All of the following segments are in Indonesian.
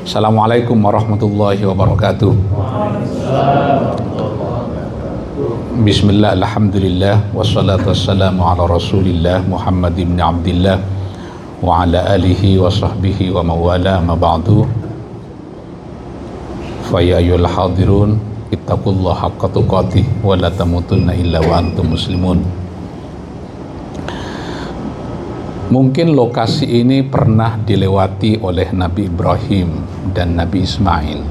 Assalamualaikum warahmatullahi wabarakatuh. Bismillah, alhamdulillah, wassalatu wassalamu ala rasulillah Muhammad ibn Abdillah wa ala alihi wa sahbihi wa mawala ma ba'du. Fa ya ayyuhal hadirun ittaqullaha haqqa tuqatih wa la tamutunna illa wa antum muslimun. Mungkin lokasi ini pernah dilewati oleh Nabi Ibrahim dan Nabi Ismail.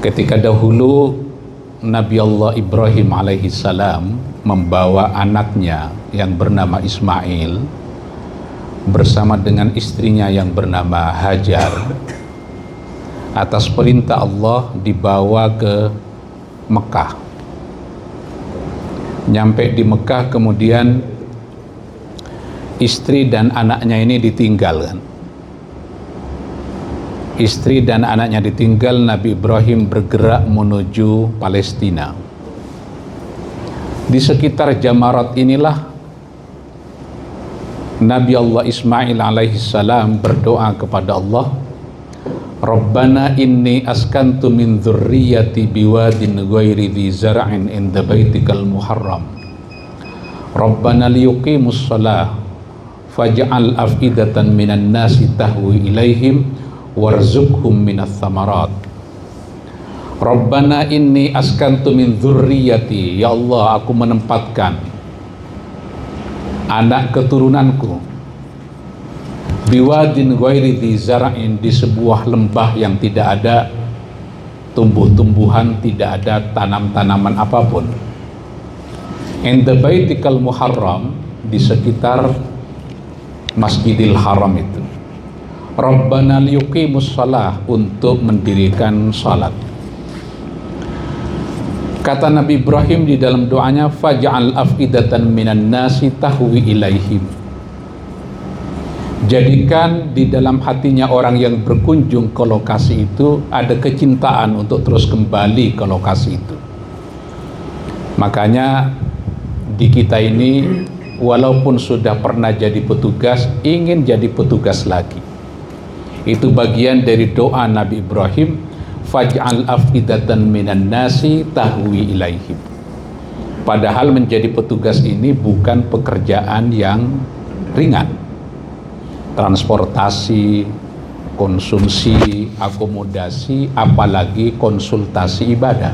Ketika dahulu Nabi Allah Ibrahim alaihi salam membawa anaknya yang bernama Ismail bersama dengan istrinya yang bernama Hajar, atas perintah Allah dibawa ke Mekah. Nyampe di Mekah, kemudian istri dan anaknya ini ditinggalkan. Istri dan anaknya ditinggal, Nabi Ibrahim bergerak menuju Palestina. Di sekitar Jamarat inilah Nabi Allah Ismail alaihi salam berdoa kepada Allah, Rabbana inni askantu min dzurriyyati biwadin ghairi dzi zar'in inda baitikal muharram. Rabbana liyuqimus shalah faj'al af'idatan minan nasi tahwi ilaihim warzuqhum minas thamarat. Rabbana inni askantu min dzurriyyati, ya Allah, aku menempatkan anak keturunanku biwadin ghairi dzi zar'in, di sebuah lembah yang tidak ada tumbuh-tumbuhan, tidak ada tanam-tanaman apapun. Inda baitikal muharram, di sekitar Masjidil Haram itu. Rabbana liyuqimus shalah, untuk mendirikan salat. Kata Nabi Ibrahim di dalam doanya, faj'al af'idatan minan nasi tahwi ilaihim. Jadikan di dalam hatinya orang yang berkunjung ke lokasi itu ada kecintaan untuk terus kembali ke lokasi itu. Makanya di kita ini, walaupun sudah pernah jadi petugas, ingin jadi petugas lagi. Itu bagian dari doa Nabi Ibrahim, faj'al af'idatan minan nasi tahwi ilaihim. Padahal menjadi petugas ini bukan pekerjaan yang ringan. Transportasi, konsumsi, akomodasi, apalagi konsultasi ibadah.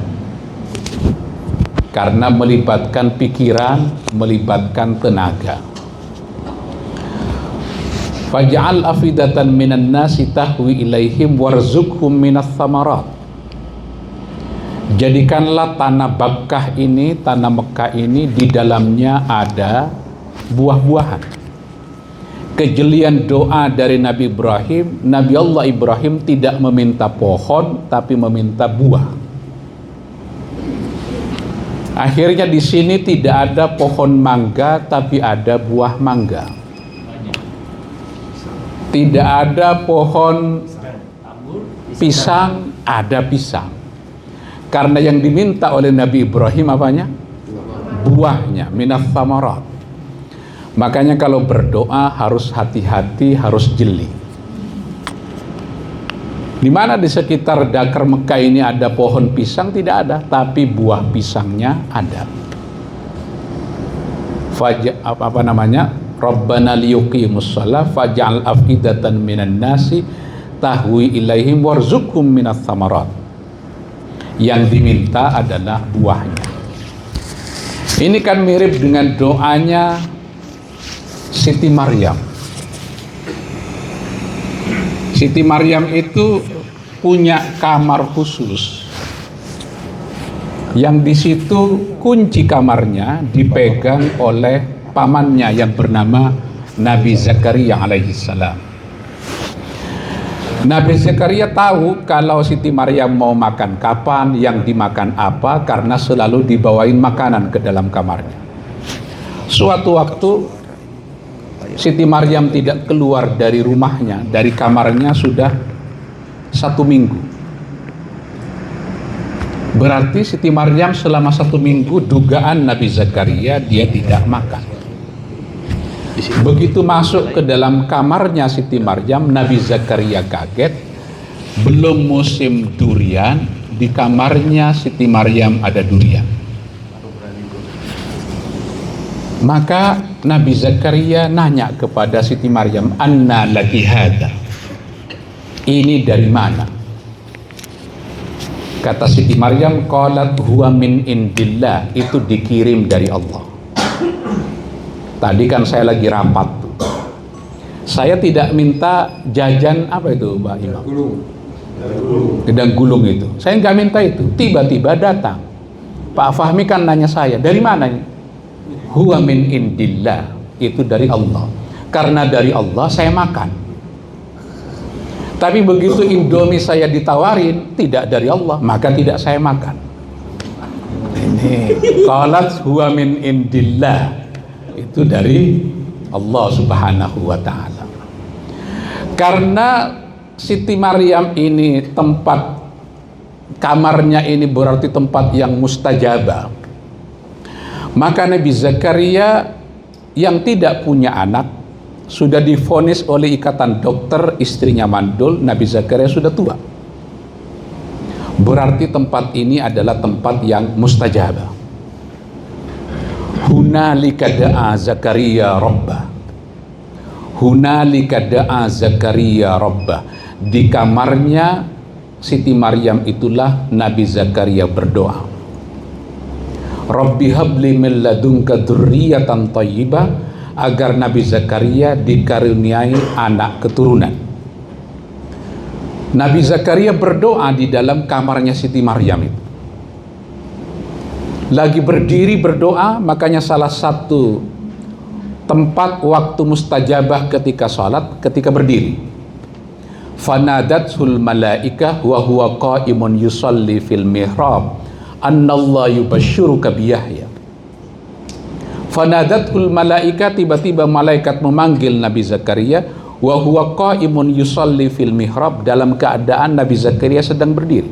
Karena melibatkan pikiran, melibatkan tenaga. Faj'al afidatan minan nasi tahwi ilaihim warzuqhum minas thamarat. Jadikanlah tanah Bakkah ini, tanah Mekah ini, di dalamnya ada buah-buahan. Kejelian doa dari Nabi Ibrahim, Nabi Allah Ibrahim tidak meminta pohon, tapi meminta buah. Akhirnya di sini tidak ada pohon mangga, tapi ada buah mangga. Tidak ada pohon pisang, ada pisang. Karena yang diminta oleh Nabi Ibrahim apanya? Buahnya, minas thamarat. Makanya kalau berdoa harus hati-hati, harus jeli. Di mana di sekitar Dakar Mekah ini ada pohon pisang? Tidak ada, tapi buah pisangnya ada. Rabbana liyuqimus shalah faj'al af'idatan minan nasi tahwi ilaihim warzuqhum minas thamarat. Yang diminta adalah buahnya. Ini kan mirip dengan doanya Siti Maryam. Siti Maryam itu punya kamar khusus yang di situ kunci kamarnya dipegang oleh pamannya yang bernama Nabi Zakaria alaihi salam. Nabi Zakaria tahu kalau Siti Maryam mau makan kapan, yang dimakan apa, karena selalu dibawain makanan ke dalam kamarnya. Suatu waktu Siti Maryam tidak keluar dari rumahnya, dari kamarnya sudah 1 minggu. Berarti Siti Maryam selama 1 minggu, dugaan Nabi Zakaria, dia tidak makan. Begitu masuk ke dalam kamarnya Siti Maryam, Nabi Zakaria kaget. Belum musim durian, di kamarnya Siti Maryam ada durian. Maka Nabi Zakaria nanya kepada Siti Maryam, "Anna laki hada?" Ini dari mana? Kata Siti Maryam, qalat huwa min indillah, itu dikirim dari Allah. Tadi kan saya lagi rapat tuh. Saya tidak minta jajan apa itu, Mbak Imam? Gedang gulung itu. Saya nggak minta itu. Tiba-tiba datang. Pak Fahmi kan nanya saya, dari mana ini? Huwa min indillah, itu dari Allah. Karena dari Allah saya makan. Tapi begitu Indomie saya ditawarin tidak dari Allah, maka tidak saya makan. Ini qalat huwa min indillah, itu dari Allah Subhanahu wa ta'ala. Karena Siti Maryam ini tempat kamarnya ini berarti tempat yang mustajabah, maka Nabi Zakaria yang tidak punya anak sudah divonis oleh ikatan dokter, istrinya mandul, Nabi Zakaria sudah tua. Berarti tempat ini adalah tempat yang mustajabah. Hunalika da'a Zakaria rabbah. Hunalika da'a Zakaria rabbah. Di kamarnya Siti Maryam itulah Nabi Zakaria berdoa. Rabbi habli min ladunka dzurriyyatan thayyibah, agar Nabi Zakaria dikaruniai anak keturunan. Nabi Zakaria berdoa di dalam kamarnya Siti Maryam itu. Lagi berdiri berdoa, makanya salah satu tempat waktu mustajabah ketika salat, ketika berdiri. Fanadatul malaikah wa huwa qa'imun yusalli fil mihrab annallahu yubashshiruka bi Yahya. Fanadatul malaikah, tiba-tiba malaikat memanggil Nabi Zakaria, wa huwa qa'imun yusalli fil mihrab, dalam keadaan Nabi Zakaria sedang berdiri.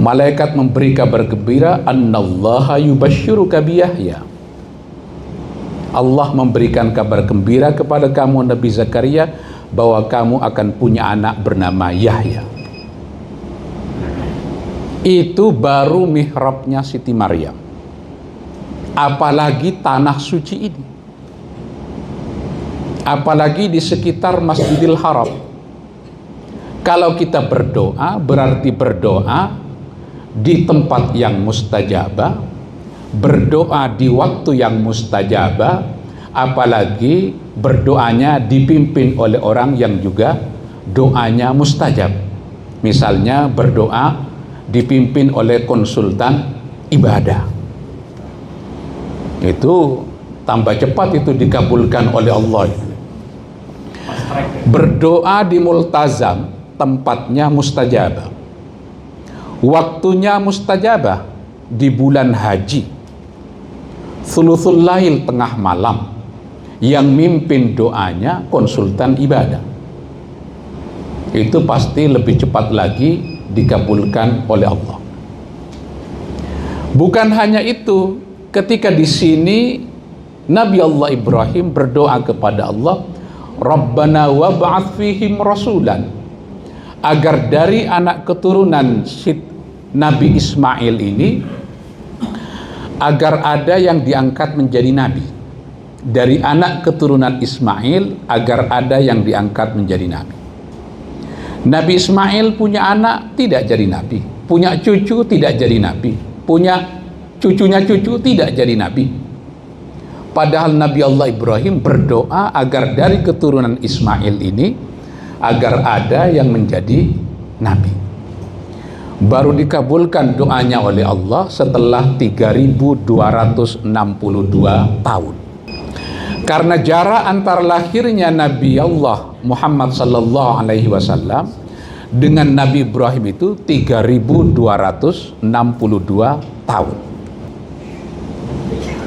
Malaikat memberi kabar gembira, annallaha yubashshiruka bi Yahya. Allah memberikan kabar gembira kepada kamu Nabi Zakaria bahwa kamu akan punya anak bernama Yahya. Itu baru mihrabnya Siti Maryam. Apalagi tanah suci ini, apalagi di sekitar Masjidil Haram. Kalau kita berdoa, berarti berdoa di tempat yang mustajabah, berdoa di waktu yang mustajabah, apalagi berdoanya dipimpin oleh orang yang juga doanya mustajab. Misalnya berdoa dipimpin oleh konsultan ibadah, itu tambah cepat itu dikabulkan oleh Allah. Berdoa di multazam, tempatnya mustajabah, waktunya mustajabah di bulan haji, thuluthul lail, tengah malam, yang mimpin doanya konsultan ibadah, itu pasti lebih cepat lagi dikabulkan oleh Allah. Bukan hanya itu, ketika di sini Nabi Allah Ibrahim berdoa kepada Allah, Rabbana wab'ats fihim rasulan, agar dari anak keturunan Nabi Ismail ini, agar ada yang diangkat menjadi nabi. Dari anak keturunan Ismail, agar ada yang diangkat menjadi nabi. Nabi Ismail punya anak, tidak jadi nabi. Punya cucu, tidak jadi nabi. Punya cucunya cucu, tidak jadi nabi. Padahal Nabi Allah Ibrahim berdoa agar dari keturunan Ismail ini, agar ada yang menjadi nabi. Baru dikabulkan doanya oleh Allah setelah 3262 tahun. Karena jarak antara lahirnya Nabi Allah Muhammad sallallahu alaihi wasallam dengan Nabi Ibrahim itu 3262 tahun.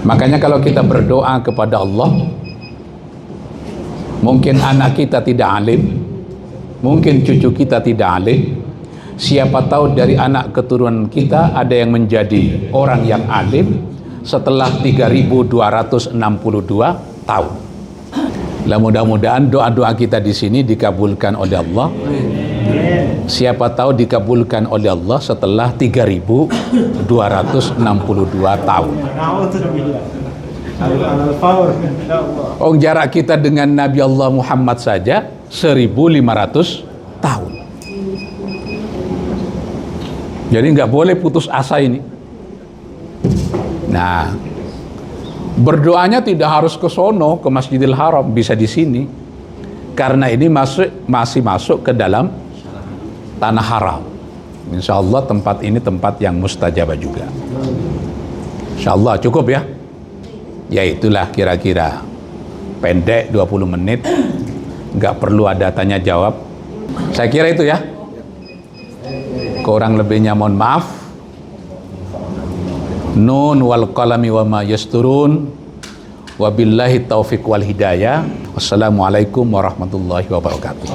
Makanya kalau kita berdoa kepada Allah, mungkin anak kita tidak alim, mungkin cucu kita tidak alim, siapa tahu dari anak keturunan kita ada yang menjadi orang yang alim setelah 3262 tahun. Lah mudah-mudahan doa-doa kita di sini dikabulkan oleh Allah. Siapa tahu dikabulkan oleh Allah setelah 3.262 tahun. Jarak kita dengan Nabi Allah Muhammad saja 1.500 tahun. Jadi nggak boleh putus asa ini. Nah, berdoanya tidak harus ke sono, ke Masjidil Haram, bisa di sini. Karena ini masih masuk ke dalam tanah haram. Insya Allah tempat ini tempat yang mustajabah juga. Insya Allah cukup ya. Ya itulah kira-kira pendek 20 menit. Nggak perlu ada tanya jawab. Saya kira itu ya. Kurang lebihnya mohon maaf. Nun wal qalami wa ma yasturun. Wabillahi taufiq wal hidayah. Wassalamualaikum warahmatullahi wabarakatuh.